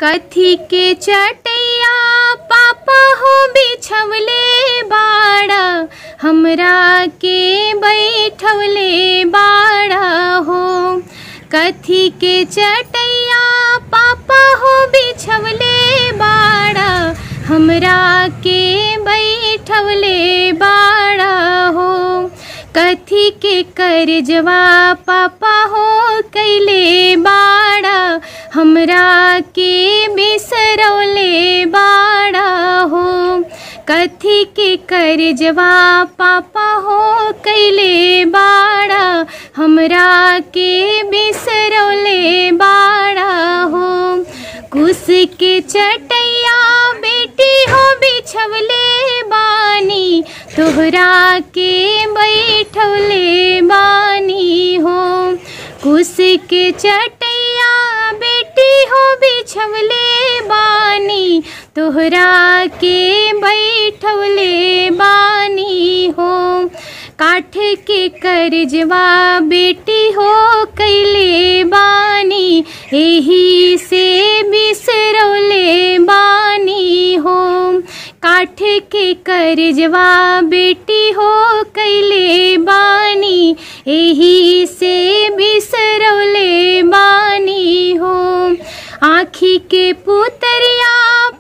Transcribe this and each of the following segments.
कथी के चटैया पापा हो बिछवले बाड़ा, हमरा के बैठवले बाड़ा हो। कथी के चटैया पापा हो बिछवले बाड़ा, हमरा के बैठवले बाड़ा हो। कथी के करजवा पापा हो कैले बाड़ा, हमरा के बिसरौले बाड़ा हो। कथी के करजवा पापा हो कैले बाड़ा, हमरा के बिसरौले बाड़ा हो। कुश के चटैया बेटी हो बिछवले बानी, तोहरा के बैठवले बानी हो। कुश के चटैया बेटी हो बिछवले बानी, तोहरा के बैठवले बानी हो। काठ के करजवा बेटी हो कैले बानी, एही से बिसरौले बानी हो। काठ के करजवा बेटी हो कैले बानी, एही से बिसरौले बानी हो। आँखी के पुतरिया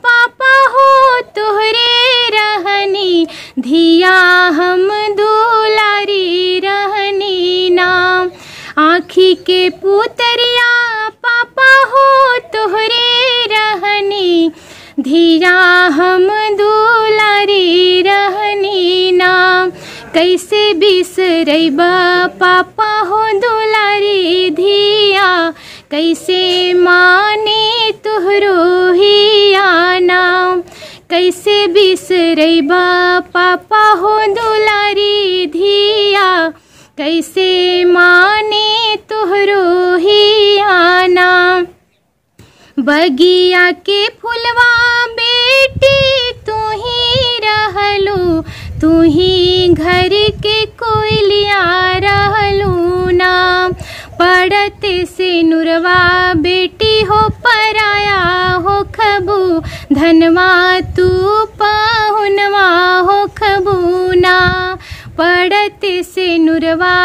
पापा हो तोहरे रहनी, धिया हम दुलारी रहनी ना। आँखी के पुतरिया पापा हो तोहरे रहनी, धिया हम दुलारी रहनी ना। कैसे बिसरैबा पापा हो दुलारी धिया, कैसे माने तुहरो हिया ना। कैसे बिसरैबा पापा हो दुलारी धिया, कैसे माने तुहरो हिया ना। बगिया के फुलवा बेटी तू ही रहलू, तू ही घर के कोयलिया रहलू ना। पड़त से नुरवा बेटी हो पराया हो खबू, धनवा तू पाहुनवा हो खबू ना। पड़त से नुरवा